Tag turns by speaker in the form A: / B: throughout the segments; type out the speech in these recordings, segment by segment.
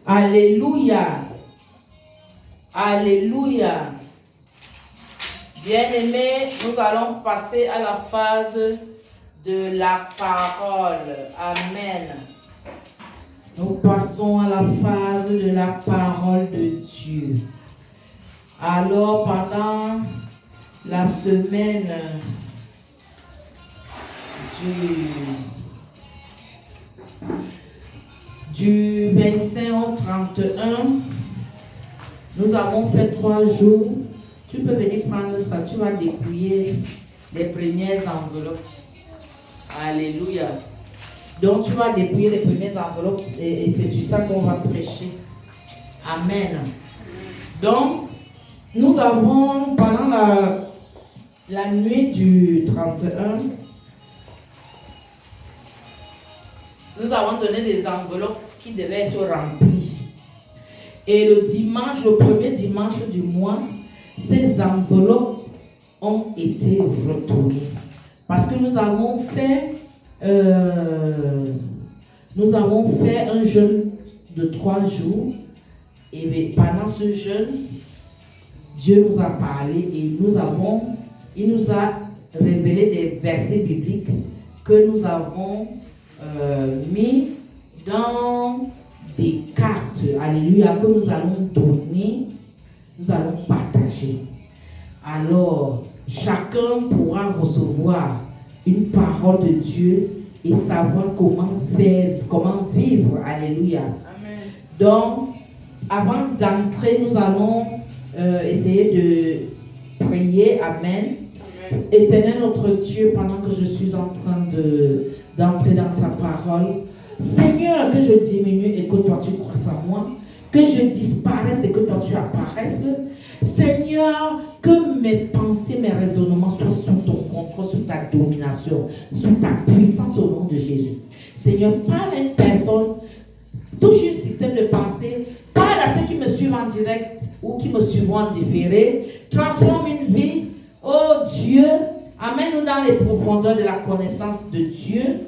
A: Alléluia. Alléluia. Bien-aimés, nous allons passer à la phase de la parole. Amen. Nous passons à la phase de la parole de Dieu. Alors, pendant la semaine du 25 au 31, nous avons fait 3 jours. Tu peux venir prendre ça, tu vas dépouiller les premières enveloppes. Alléluia. Donc tu vas dépouiller les premières enveloppes et c'est sur ça qu'on va prêcher. Amen. Donc, nous avons, pendant la nuit du 31, nous avons donné des enveloppes qui devaient être remplies. Et le dimanche, le premier dimanche du mois, ces enveloppes ont été retournées. Parce que nous avons fait un jeûne de 3 jours. Et pendant ce jeûne, Dieu nous a parlé et il nous a révélé des versets bibliques que nous avons mis dans des cartes, alléluia, que nous allons donner, nous allons partager. Alors, chacun pourra recevoir une parole de Dieu et savoir comment faire, comment vivre, alléluia. Amen. Donc, avant d'entrer, nous allons essayer de prier, amen. Amen. Éternel notre Dieu, pendant que je suis en train d'entrer dans ta parole, Seigneur, que je diminue et que toi tu croisses en moi, que je disparaisse et que toi tu apparaisses. Seigneur, que mes pensées, mes raisonnements soient sous ton contrôle, sous ta domination, sous ta puissance au nom de Jésus. Seigneur, parle à une personne, touche un système de pensée, parle à ceux qui me suivent en direct ou qui me suivent en différé, transforme une vie. Oh Dieu, amène-nous dans les profondeurs de la connaissance de Dieu.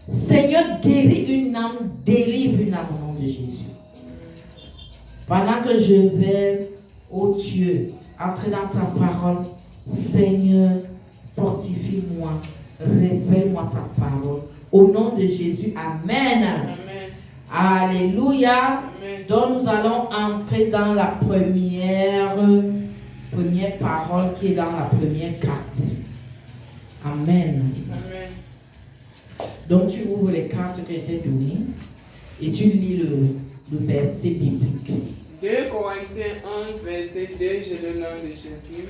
A: Seigneur, guéris une âme, délivre une âme au nom de Jésus. Pendant que je vais, oh Dieu, entrer dans ta parole, Seigneur, fortifie-moi, révèle-moi ta parole. Au nom de Jésus, amen. Amen. Alléluia. Amen. Donc nous allons entrer dans la première parole qui est dans la première carte. Amen. Amen. Donc tu ouvres les cartes que je t'ai données et tu lis le verset biblique.
B: 2 Corinthiens 11, verset 2, je le nom de Jésus.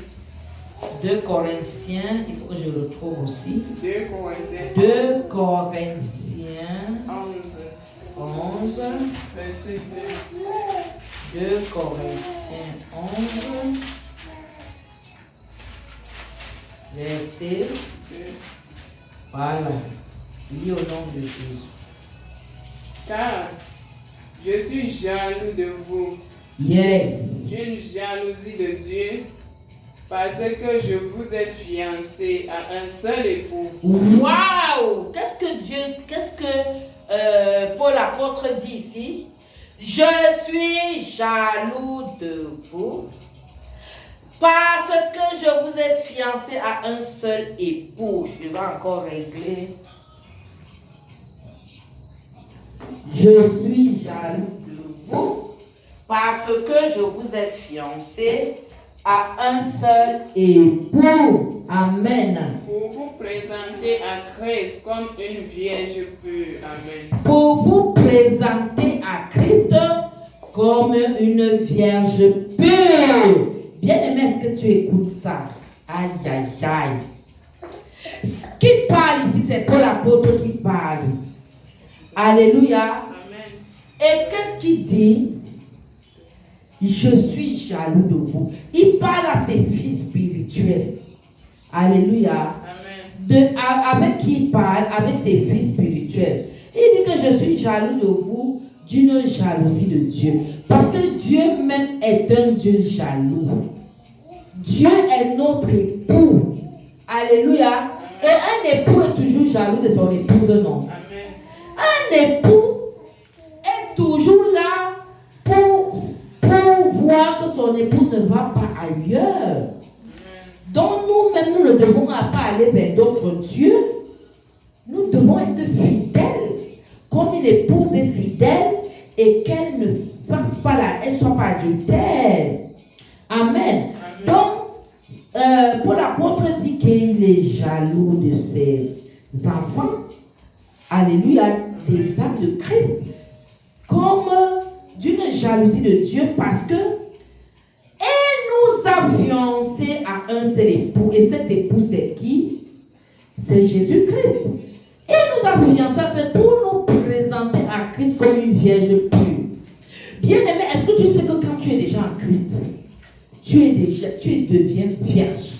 A: 2 Corinthiens, il faut que je le retrouve aussi.
B: 2 Corinthiens
A: 11,
B: verset 2.
A: 2 Corinthiens 11, verset 2. Voilà. Lis au nom de Jésus.
B: Car je suis jaloux de vous.
A: Yes.
B: D'une jalousie de Dieu, parce que je vous ai fiancé à un seul époux.
A: Waouh! Qu'est-ce que Paul l'apôtre dit ici? Je suis jaloux de vous parce que je vous ai fiancé à un seul époux. Je vais encore régler. Je suis jaloux de vous parce que je vous ai fiancé à un seul époux. Amen.
B: Pour vous présenter à Christ comme une vierge pure. Amen.
A: Pour vous présenter à Christ comme une vierge pure. Bien-aimé, est-ce que tu écoutes ça? Aïe, aïe, aïe. Ce qui parle ici, c'est Paul l'apôtre qui parle. Alléluia.
B: Amen.
A: Et qu'est-ce qu'il dit? Je suis jaloux de vous. Il parle à ses fils spirituels. Alléluia.
B: Amen.
A: Avec qui il parle? Avec ses fils spirituels. Il dit que je suis jaloux de vous d'une jalousie de Dieu. Parce que Dieu même est un Dieu jaloux. Dieu est notre époux. Alléluia. Et un époux est toujours jaloux de son épouse, non?
B: Amen.
A: Un époux est toujours là que son épouse ne va pas ailleurs. Donc nous-mêmes, nous ne devons pas aller vers d'autres dieux. Nous devons être fidèles. Comme une épouse est fidèle et qu'elle ne fasse pas elle ne soit pas adultère. Amen. Donc, pour l'apôtre dit qu'il est jaloux de ses enfants. Alléluia, des âmes de Christ. Comme d'une jalousie de Dieu parce que nous a fiancés à un seul époux. Et cet époux, c'est qui? C'est Jésus-Christ. Il nous a fiancés, c'est pour nous présenter à Christ comme une vierge pure. Bien-aimé, est-ce que tu sais que quand tu es déjà en Christ, tu deviens vierge?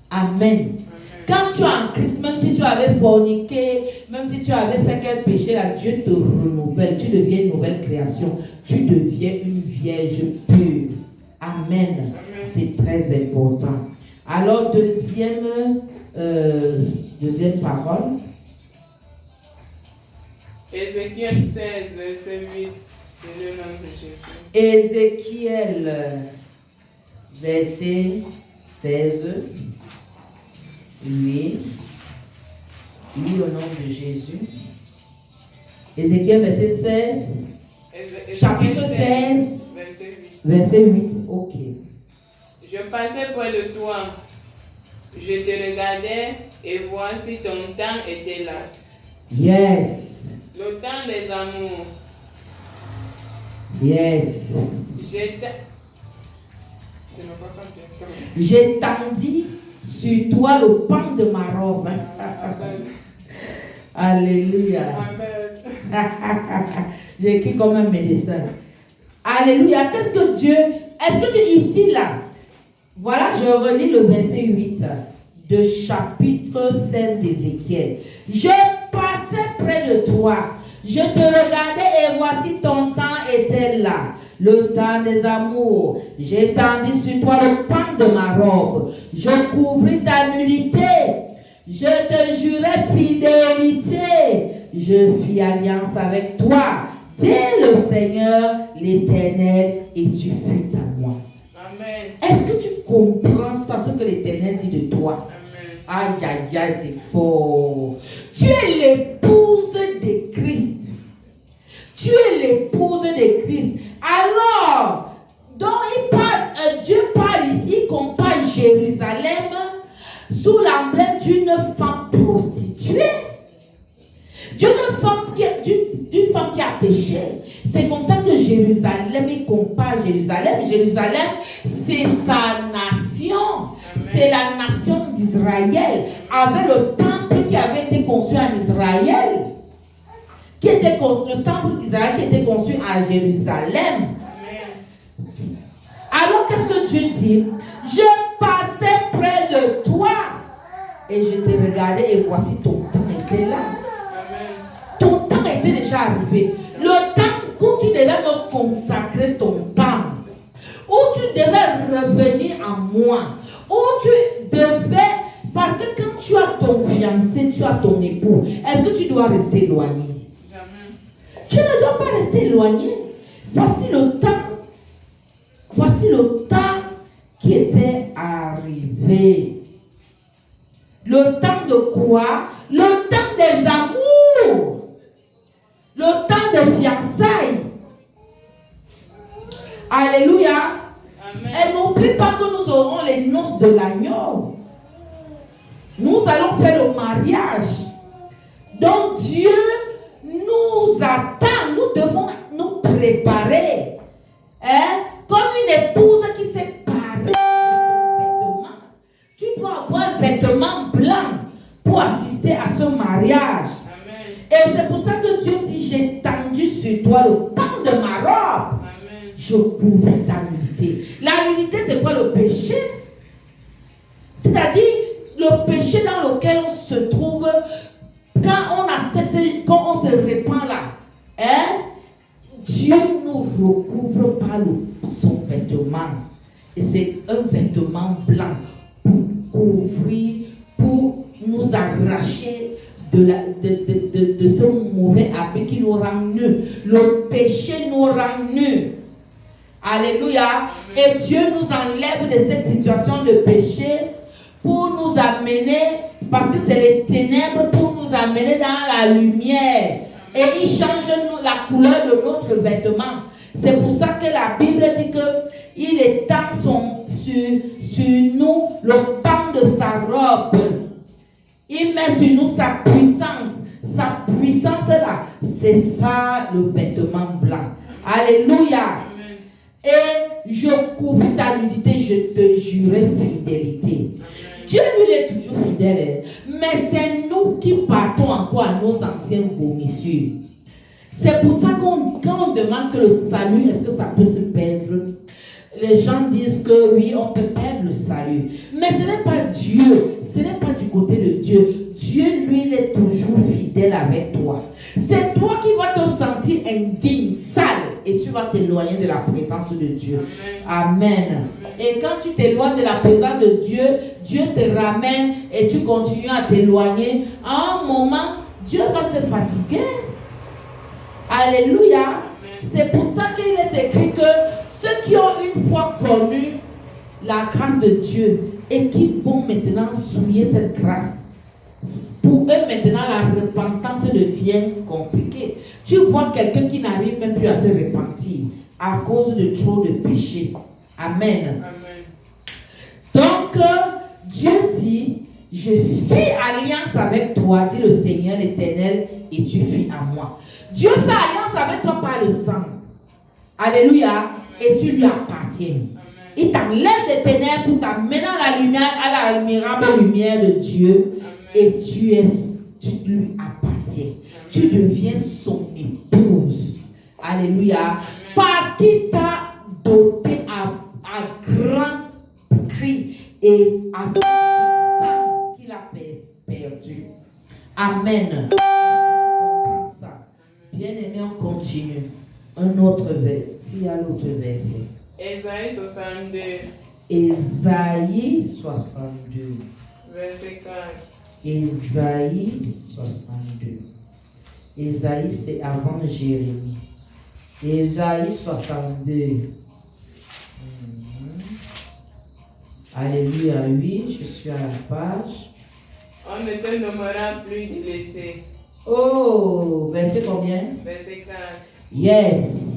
A: Amen. Quand tu es en Christ, même si tu avais forniqué, même si tu avais fait quel péché, là, Dieu te renouvelle. Tu deviens une nouvelle création. Tu deviens une vierge pure. Amen. C'est très important. Alors, deuxième parole.
B: Ézéchiel 16, verset 8, de le nom de Jésus.
A: Ézéchiel, verset 16, 8. Lis au nom de Jésus. Ézéchiel, verset 16. Chapitre 16, verset 8. Ok.
B: Je passais près de toi. Je te regardais et voici ton temps était là.
A: Yes.
B: Le temps des amours.
A: Yes. J'étendis sur toi le pan de ma robe. Alléluia. J'ai écrit comme un médecin. Alléluia. Qu'est-ce que Dieu... Est-ce que tu ici là? Voilà, je relis le verset 8 de chapitre 16 d'Ézéchiel. Je passais près de toi. Je te regardais et voici ton temps était là. Le temps des amours. J'étendis sur toi le pan de ma robe. Je couvris ta nudité. Je te jurai fidélité. Je fis alliance avec toi. Dit le Seigneur, l'Éternel, et tu fus à moi.
B: Amen.
A: Est-ce que tu comprends ça, ce que l'Éternel dit de toi?
B: Amen.
A: Aïe, aïe, aïe, c'est fort. Tu es l'épouse de Christ. Tu es l'épouse de Christ. Alors, donc Dieu parle ici, il compare Jérusalem sous l'emblème d'une femme prostituée. D'une femme qui a péché. C'est comme ça que Jérusalem, il compare Jérusalem. Jérusalem, c'est sa nation. Amen. C'est la nation d'Israël. Avec le temple qui avait été construit en Israël. Le temple d'Israël qui était construit à Jérusalem. Amen. Alors qu'est-ce que Dieu dit? Je passais près de toi. Et je te regardais et voici ton temps était là. Ton temps était déjà arrivé. Le temps où tu devais me consacrer ton temps. Où tu devais revenir à moi. Où tu devais... Parce que quand tu as ton fiancé, tu as ton époux. Est-ce que tu dois rester éloigné? Jamais. Tu ne dois pas rester éloigné. Voici le temps. Voici le temps qui était arrivé. Le temps de quoi? Le temps des amours. Le temps des fiançailles. Alléluia. Amen. Et n'oublie pas que nous aurons les noces de l'agneau. Nous allons faire le mariage. Donc Dieu nous attend. Nous devons nous préparer. Hein? Comme une épouse qui s'est parée de son vêtement. Tu dois avoir un vêtement blanc pour assister à ce mariage. Amen. Et c'est pour ça que Dieu dit, j'ai tendu sur toi le pan de ma robe. Amen. Je couvre ta nudité. La nudité, c'est quoi le péché? C'est-à-dire le péché dans lequel on se trouve quand on accepte, quand on se répand là. Hein? Dieu nous recouvre par son vêtement. Et c'est un vêtement blanc pour couvrir, pour nous arracher de ce mauvais habit qui nous rend nus. Le péché nous rend nus. Alléluia. Et Dieu nous enlève de cette situation de péché pour nous amener, parce que c'est les ténèbres, pour nous amener dans la lumière. Et il change la couleur de notre vêtement. C'est pour ça que la Bible dit qu'il étend sur nous le pan de sa robe. Il met sur nous sa puissance. Sa puissance là, c'est ça le vêtement blanc. Alléluia. Et je couvre ta nudité, je te jurerai fidélité. Dieu, lui, il est toujours fidèle. Mais c'est nous qui partons encore à nos anciennes vomissures. C'est pour ça quand on demande que le salut, est-ce que ça peut se perdre? Les gens disent que oui, on peut perdre le salut. Mais ce n'est pas Dieu. Ce n'est pas du côté de Dieu. Dieu, lui, il est toujours fidèle avec toi. C'est toi qui vas te sentir indigne, sale, et tu vas t'éloigner de la présence de Dieu. Amen. Et quand tu t'éloignes de la présence de Dieu, Dieu te ramène et tu continues à t'éloigner. À un moment, Dieu va se fatiguer. Alléluia. C'est pour ça qu'il est écrit que ceux qui ont une fois connu la grâce de Dieu et qui vont maintenant souiller cette grâce, pour eux maintenant la repentance devient compliquée. Tu vois quelqu'un qui n'arrive même plus à se repentir à cause de trop de péchés. Amen.
B: Amen.
A: Donc Dieu dit, je fais alliance avec toi, dit le Seigneur l'Éternel, et tu fis à moi. Dieu fait alliance avec toi par le sang. Alléluia. Et tu lui appartiens. Il t'enlève des ténèbres pour t'amener dans la lumière, à l'admirable lumière de Dieu. Et tu lui appartiens. Tu deviens son épouse. Alléluia. Parce qu'il t'a doté à grand cri et à ça qu'il a perdu. Amen. Bien aimé, on continue. Un autre verset. S'il y a l'autre verset.
B: Ésaïe 62.
A: Ésaïe 62.
B: Verset 4.
A: Ésaïe 62. Ésaïe, c'est avant Jérémie. Ésaïe 62. Alléluia, oui, je suis à la page.
B: On ne te nommera plus délaissé.
A: Oh, verset combien?
B: Verset 4.
A: Yes.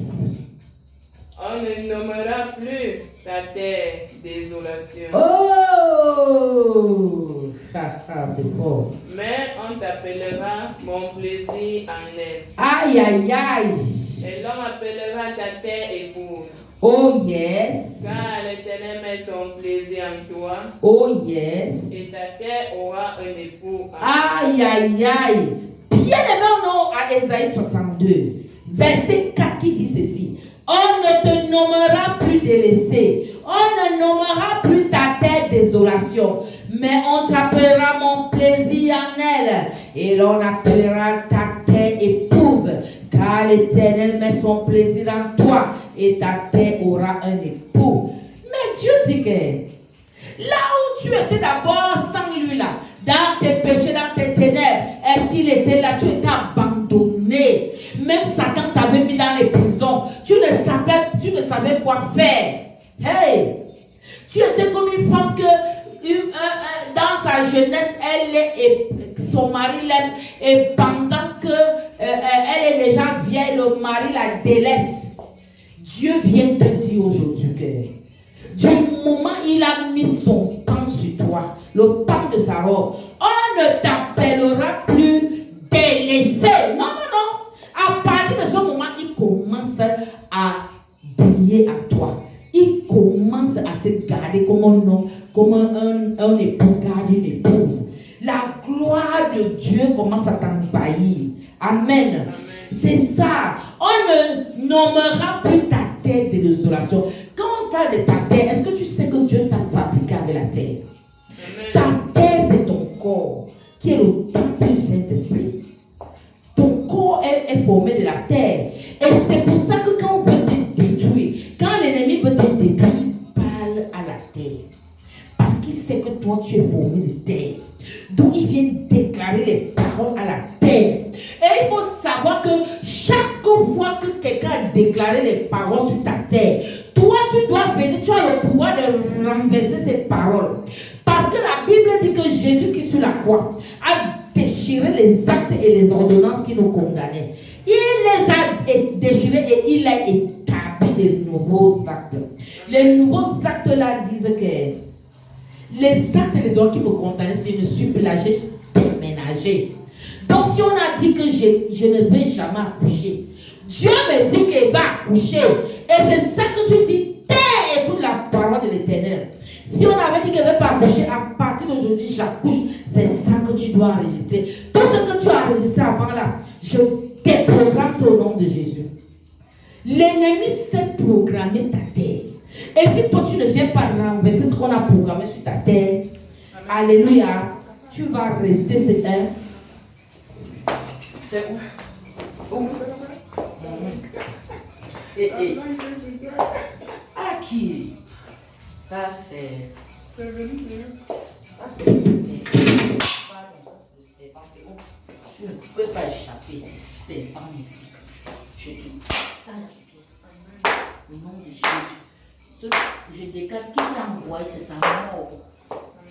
B: On ne nommera plus ta terre désolation.
A: Oh, c'est fort.
B: Mais on t'appellera mon plaisir en elle.
A: Aïe, aïe, aïe.
B: Et l'on appellera ta terre épouse.
A: Oh, yes.
B: Car l'Éternel met son plaisir en toi.
A: Oh, yes.
B: Et ta terre aura un époux.
A: Aïe, aïe, aïe. Bien aimé, non, à Ésaïe 62, verset 4 qui dit ceci. On ne te nommera plus délaissé. On ne nommera plus ta terre désolation. Mais on t'appellera mon plaisir en elle. Et l'on appellera ta terre épouse. Car l'Éternel met son plaisir en toi. Et ta terre aura un époux. Mais Dieu dit que là où tu étais d'abord sans lui là, dans tes péchés, dans tes ténèbres, est-ce qu'il était là? Tu étais abandonné. Même Satan t'avait mis dans les prisons. Tu ne savais quoi faire. Hey! Tu étais comme une femme que dans sa jeunesse, son mari l'aime. Et pendant que elle est déjà vieille, le mari la délaisse. Dieu vient te dire aujourd'hui que du moment où il a mis son pan sur toi, le pan de sa robe, on ne t'appellera plus délaissé. Non, non, non. À partir de ce moment, il commence à briller à toi. Il commence à te garder comme un homme, comme un époux garde une épouse. La gloire de Dieu commence à t'envahir. Amen. Amen. C'est ça. On ne nommera plus ta terre de désolation. Quand on parle de ta terre, est-ce que tu sais que Dieu t'a fabriqué avec la terre? Amen. Ta terre, c'est ton corps, qui est le temple du Saint-Esprit. Ton corps est formé de la terre. Et c'est pour ça que quand on veut te détruire, quand l'ennemi veut te détruire, il parle à la terre. Parce qu'il sait que toi, tu es formé de terre. Donc, il vient déclarer les paroles à la terre. Et il faut savoir que chaque fois que quelqu'un a déclaré les paroles sur ta terre, toi tu dois venir, tu as le pouvoir de renverser ces paroles. Parce que la Bible dit que Jésus qui sur la croix a déchiré les actes et les ordonnances qui nous condamnaient. Il les a déchirés et il a établi des nouveaux actes. Les nouveaux actes là disent que les actes et les ordonnances qui me condamnaient, c'est une sublager déménager. Donc si on a dit que je ne vais jamais accoucher, Dieu me dit qu'il va accoucher. Et c'est ça que tu dis, écoute la parole de l'Éternel. Si on avait dit qu'elle ne va pas accoucher, à partir d'aujourd'hui j'accouche, c'est ça que tu dois enregistrer. Tout ce que tu as enregistré avant là, je déprogramme au nom de Jésus. L'ennemi sait programmer ta terre. Et si toi tu ne viens pas renverser ce qu'on a programmé sur ta terre, alléluia, tu vas rester, c'est un. C'est où? À qui? Ça c'est. Ça c'est le serpent. Tu ne peux pas échapper, c'est serpent mystique. Je te taille la pièce. Au nom de Jésus. Je déclare qui t'a envoyé, c'est sa mort.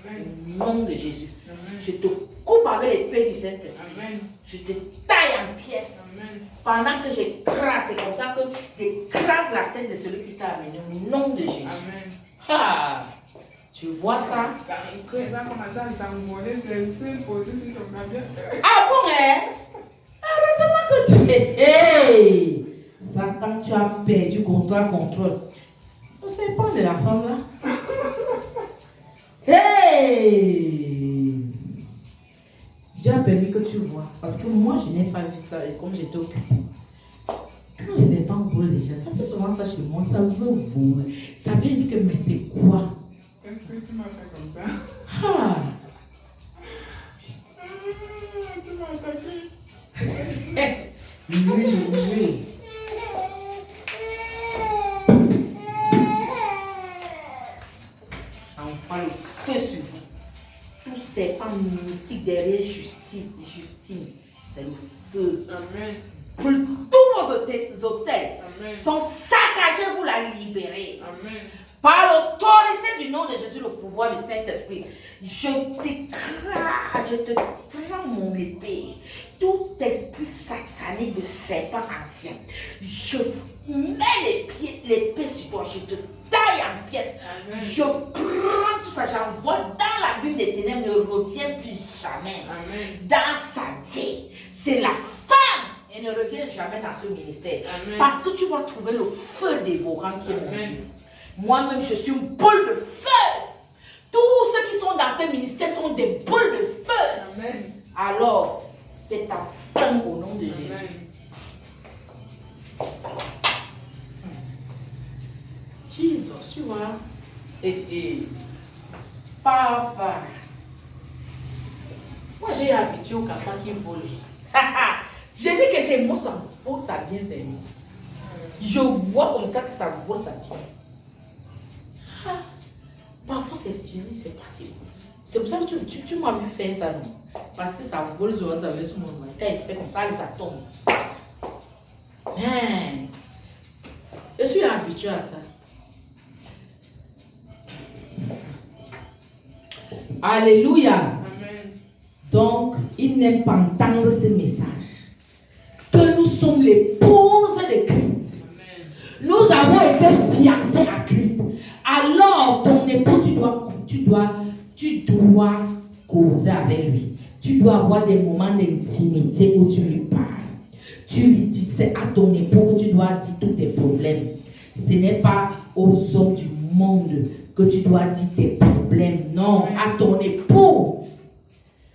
A: Au nom de Jésus. Amen. Je te coupe avec l'épée du Saint-Esprit. Je te taille en pièces. Amen. Pendant que j'écrase, c'est comme ça que j'écrase la tête de celui qui t'a amené. Au nom de Jésus. Amen. Ah, tu vois ça? Ah bon, hein? Heureusement que tu es. Hey! Satan, tu as perdu contrôle. Tu sais pas de la femme là? Hey! Dieu a permis que tu vois. Parce que moi, je n'ai pas vu ça. Et comme j'étais occupée. Quand le serpent vole déjà, ça fait souvent ça chez moi. Ça veut voler. Ça veut dire que, mais c'est quoi?
B: Est-ce que tu m'as fait comme ça?
A: Ah!
B: Tu m'as attaqué.
A: Oui. On parle feu sur vous. Tout serpent mystique derrière Justine, c'est le feu.
B: Amen.
A: Pour tous vos hôtels sont saccagés pour la libérer.
B: Amen.
A: Par l'autorité du nom de Jésus, le pouvoir du Saint-Esprit, je t'écrase, je te prends mon épée. Tout esprit satanique de serpent ancien, je mets l'épée sur toi, je te taille en pièces. Amen. Je prends tout ça, j'envoie dans la bulle des ténèbres, ne reviens plus jamais. Amen. Dans sa vie. C'est la femme. Et ne reviens jamais dans ce ministère. Amen. Parce que tu vas trouver le feu dévorant qui est mon Dieu. Moi-même, je suis une boule de feu. Tous ceux qui sont dans ce ministère sont des boules de feu. Amen. Alors, c'est ta femme au nom de Jésus. Jesus, tu vois. Papa. Moi, j'ai habitué au papa qui vole. J'ai dit que chez moi, ça vole, ça vient vers moi. Je vois comme ça que ça vole, ça vient. Parfois, c'est parti. C'est pour ça que tu m'as vu faire ça, non? Parce que ça vole sur ça veut sur mon nom. Quand il fait comme ça, ça tombe. Mince. Je suis habitué à ça. Alléluia. Amen. Donc, il n'aime pas entendre ce message. Que nous sommes l'épouse de Christ. Amen. Nous avons été fiancés à Christ. Alors, ton époux, tu dois causer avec lui. Tu dois avoir des moments d'intimité où tu lui parles. Tu lui dis, c'est à ton époux que tu dois dire tous tes problèmes. Ce n'est pas aux hommes du monde que tu dois dire tes problèmes. Non, à ton époux.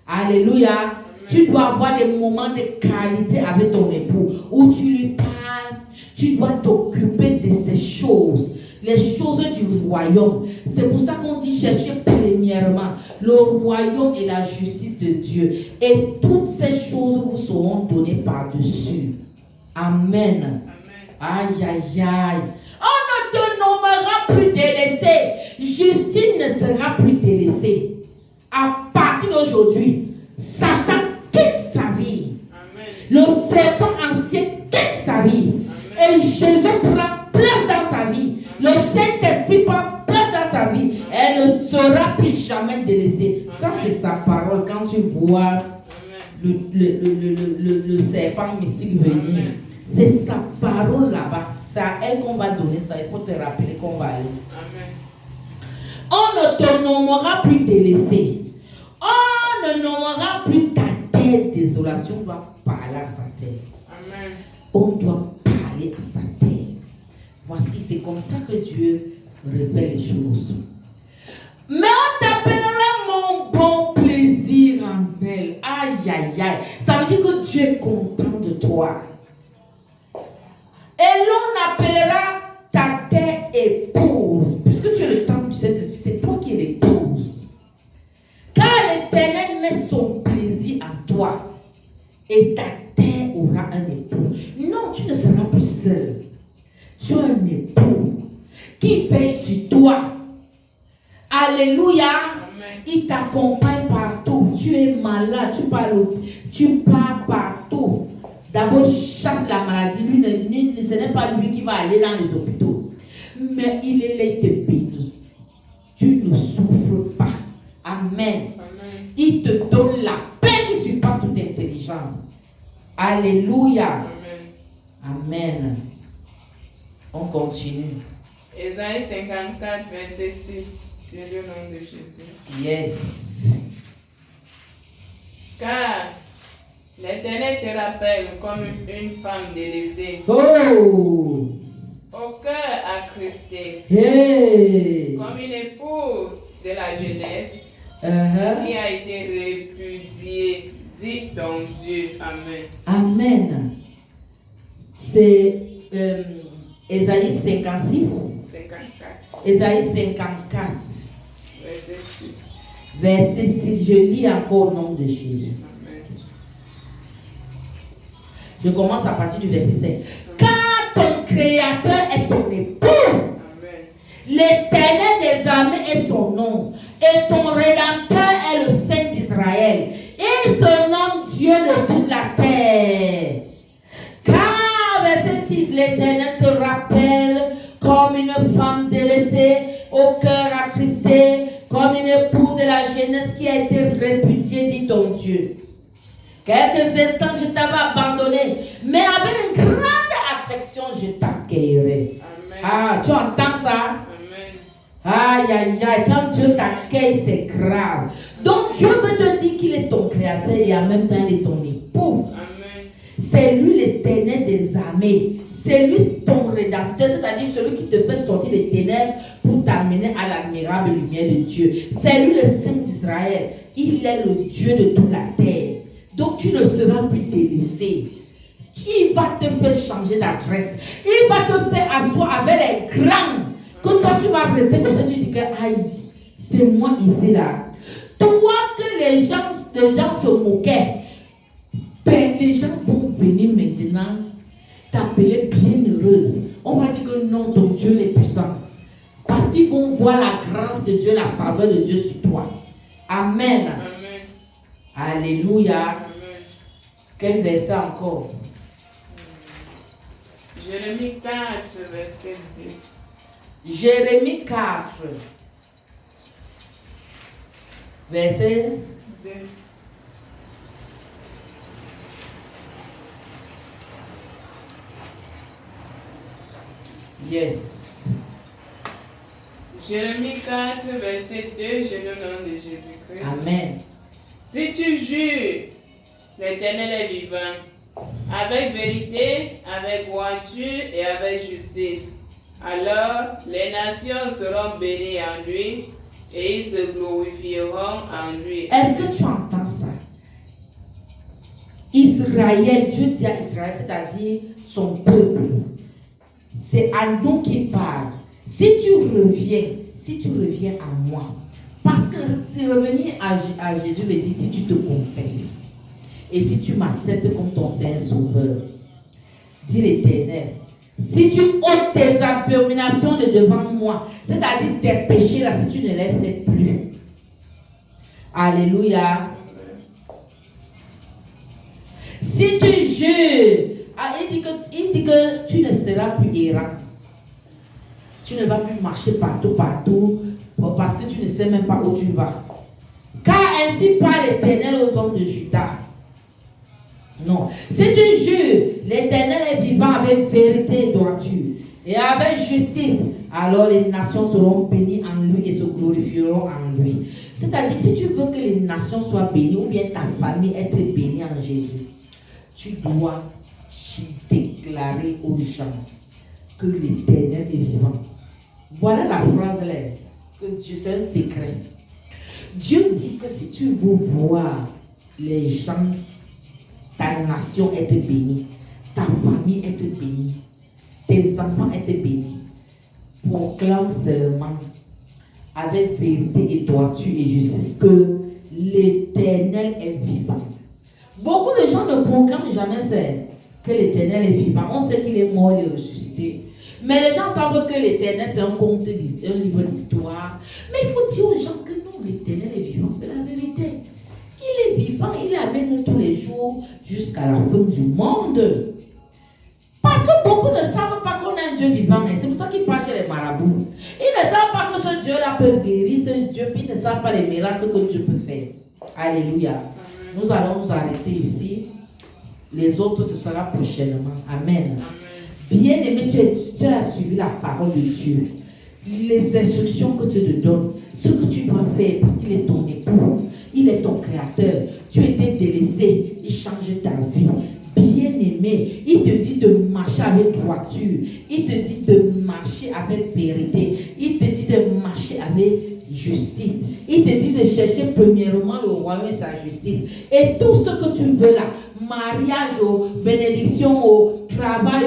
A: Alléluia. Amen. Tu dois avoir des moments de qualité avec ton époux où tu lui parles. Tu dois t'occuper de ces choses. Les choses du royaume. C'est pour ça qu'on dit chercher premièrement le royaume et la justice de Dieu. Et toutes ces choses vous seront données par-dessus. Amen. Amen. Aïe, aïe, aïe. On ne te nommera plus délaissé. Justine ne sera plus délaissée. À partir d'aujourd'hui, Satan quitte sa vie. Amen. Le serpent ancien quitte sa vie. Amen. Et Jésus prend place dans sa vie. Le Saint-Esprit prend place dans sa vie. Elle ne sera plus jamais délaissée. Ça, c'est sa parole. Quand tu vois le serpent mystique venir, c'est sa parole là-bas. C'est à elle qu'on va donner ça. Il faut te rappeler qu'on va aller. On ne te nommera plus délaissé. On ne nommera plus ta terre désolation. On doit parler à sa terre.
B: Amen.
A: On doit parler à sa terre. Voici, c'est comme ça que Dieu révèle les choses. Mais on t'appellera mon bon plaisir en elle. Aïe, aïe, aïe. Ça veut dire que Dieu est content de toi. Et l'on appellera ta terre épouse. Puisque tu es le temple du Saint-Esprit, c'est toi qui es l'épouse. Car l'Éternel met son plaisir en toi. Et ta terre aura un époux. Non, tu ne seras plus seul. Tu as un époux qui veille sur toi. Alléluia. Amen. Il t'accompagne partout. Tu es malade, tu pars partout. D'abord, chasse la maladie. Ce n'est pas lui qui va aller dans les hôpitaux. Mais il est là, il te bénit. Tu ne souffres pas. Amen. Amen. Il te donne la paix qui surpasse toute intelligence. Alléluia. Amen. Amen. On continue.
B: Ésaïe 54, verset 6. C'est le nom de Jésus.
A: Yes.
B: Car l'Éternel te rappelle comme une femme délaissée.
A: Oh!
B: Au cœur attristé.
A: Hey!
B: Comme une épouse de la jeunesse qui a été répudiée, dit ton Dieu. Amen.
A: Amen. C'est Ésaïe 56.
B: 54.
A: Ésaïe 54.
B: Verset 6.
A: Verset 6. Je lis encore au nom de Jésus.
B: Amen.
A: Je commence à partir du verset 7. Car ton Créateur est ton époux.
B: Amen.
A: L'Éternel des armées est son nom. Et ton Rédempteur est le Saint d'Israël. Il se nomme Dieu de toute la terre. Car, verset 6, l'Éternel te rappelle comme une femme délaissée, au cœur attristé, comme une épouse de la jeunesse qui a été répudiée, dit ton Dieu. Quelques instants, je t'avais abandonné, mais avec une grande affection, je t'accueillerai. Ah, tu entends ça?
B: Amen.
A: Aïe, aïe, aïe, quand Dieu t'accueille, c'est grave. Donc, Dieu veut te dire qu'il est ton créateur et en même temps, il est ton époux.
B: Amen.
A: C'est lui l'Éternel des armées. C'est lui ton rédempteur, c'est-à-dire celui qui te fait sortir des ténèbres pour t'amener à l'admirable lumière de Dieu. C'est lui le Saint d'Israël. Il est le Dieu de toute la terre. Donc tu ne seras plus délaissé. Il va te faire changer d'adresse. Il va te faire asseoir avec les grands. Que toi tu vas rester comme ça, tu dis que aïe, c'est moi ici là. Toi que les gens se moquaient, ben, les gens vont venir maintenant t'appeler bienheureuse. On va dire que non, ton Dieu est puissant. Parce qu'ils vont voir la grâce de Dieu, la faveur de Dieu sur toi. Amen.
B: Amen.
A: Alléluia.
B: Amen.
A: Quel verset encore?
B: Jérémie 4, verset 2.
A: Jérémie 4, verset
B: 2.
A: Yes.
B: Jérémie 4, verset 2, je le nom de Jésus-Christ.
A: Amen.
B: Si tu jures, l'Éternel est vivant, avec vérité, avec droiture et avec justice, alors les nations seront bénies en lui et ils se glorifieront en lui.
A: Est-ce que tu entends ça? Israël, Dieu dit à Israël, c'est-à-dire son peuple. C'est à nous qu'il parle. Si tu reviens à moi, parce que c'est revenir à Jésus veut dire si tu te confesses et si tu m'acceptes comme ton Saint Sauveur, dit l'Éternel, si tu ôtes tes abominations de devant moi, c'est-à-dire tes péchés là, si tu ne les fais plus. Alléluia. Si tu jures il dit que tu ne seras plus errant. Tu ne vas plus marcher partout, parce que tu ne sais même pas où tu vas. Car ainsi parle l'Éternel aux hommes de Juda. Non. Si tu jures, l'Éternel est vivant avec vérité et droiture, et avec justice, alors les nations seront bénies en lui et se glorifieront en lui. C'est-à-dire, si tu veux que les nations soient bénies, ou bien ta famille être bénie en Jésus, tu dois déclarer aux gens que l'Éternel est vivant. Voilà la phrase là, que Dieu, c'est un secret. Dieu dit que si tu veux voir les gens, ta nation être bénie, ta famille être bénie, tes enfants être bénis, proclame seulement avec vérité et droiture et justice que l'Éternel est vivant. Beaucoup de gens ne proclament jamais ça, que l'Éternel est vivant. On sait qu'il est mort et ressuscité. Mais les gens savent que l'Éternel, c'est un conte, un livre d'histoire. Mais il faut dire aux gens que non, l'Éternel est vivant, c'est la vérité. Il est vivant, il est avec nous tous les jours jusqu'à la fin du monde. Parce que beaucoup ne savent pas qu'on a un Dieu vivant. Et c'est pour ça qu'ils parlent chez les marabouts. Ils ne savent pas que ce Dieu-là peut guérir, ce Dieu, puis ils ne savent pas les miracles que Dieu peut faire. Alléluia. Nous allons nous arrêter ici. Les autres, ce sera prochainement. Amen. Bien-aimé, tu as suivi la parole de Dieu. Les instructions que Dieu te donne, ce que tu dois faire, parce qu'il est ton époux, il est ton créateur. Tu étais délaissé, il change ta vie. Bien-aimé, il te dit de marcher avec droiture, il te dit de marcher avec vérité, il te dit de marcher avec justice, il te dit de chercher premièrement le royaume et sa justice. Et tout ce que tu veux là, mariage, bénédiction, travail,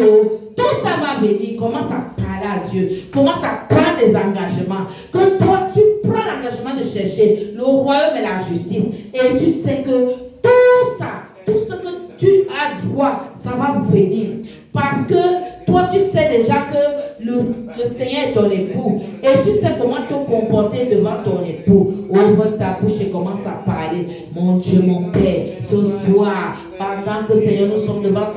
A: tout ça va venir. Commence à parler à Dieu, commence à prendre des engagements. Que toi tu prends l'engagement de chercher le royaume et la justice, et tu sais que tout ça, tout ce que tu as droit, ça va venir. Parce que toi, tu sais déjà que le Seigneur est ton époux. Et tu sais comment te comporter devant ton époux. Ouvre ta bouche et commence à parler. Mon Dieu, mon Père, ce soir, pendant que Seigneur, nous sommes devant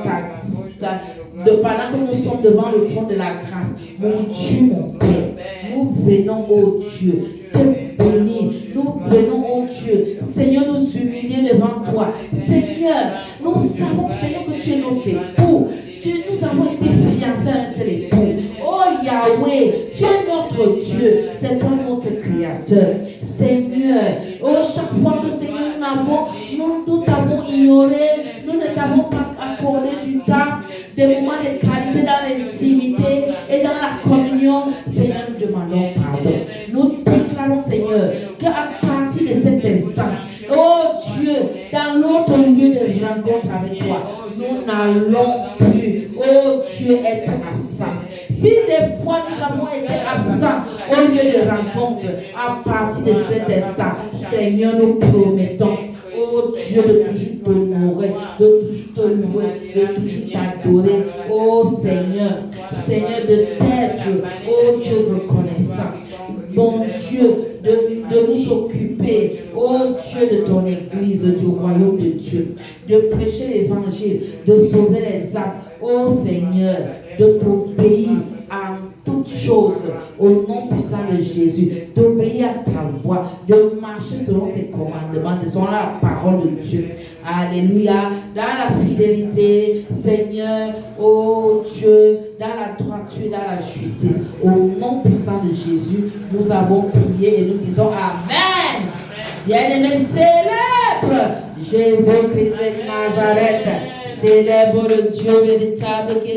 A: pendant que nous sommes devant le trône de la grâce, mon Dieu, mon Père, nous venons, oh Dieu, te bénir. Nous venons, oh Dieu, Seigneur, nous humilier devant toi. Seigneur, nous savons, Seigneur, que tu es notre époux. Nous avons été fiancés à un seul époux. Oh Yahweh, tu es notre Dieu. C'est toi notre Créateur. Seigneur, oh, chaque fois que Seigneur, nous t'avons ignoré, nous ne t'avons pas accordé du temps, des moments de qualité dans l'intimité et dans la communion, Seigneur, nous demandons pardon. Nous déclarons, Seigneur, qu'à partir de cet instant, oh Dieu, dans notre lieu de rencontre avec toi, nous n'allons plus, oh Dieu, être absents. Si des fois nous avons été absents au lieu de rencontre, à partir de cet instant, Seigneur, nous promettons, oh Dieu, de toujours t'honorer, de toujours te louer, de toujours t'adorer, oh Seigneur, Seigneur, de t'être, oh Dieu, reconnaissant. Mon Dieu, de nous occuper, oh Dieu, de ton église, du royaume de Dieu, de prêcher l'évangile, de sauver les âmes, oh Seigneur, de t'obéir en toutes choses, au nom puissant de Jésus, d'obéir à ta voix, de marcher selon tes commandements, selon la parole de Dieu. Alléluia. Dans la fidélité, Seigneur, oh Dieu, dans la droiture, dans la justice, au nom puissant de Jésus, nous avons prié et nous disons Amen. Bien-aimés, célèbre Jésus-Christ de Nazareth, célèbre le Dieu véritable qui est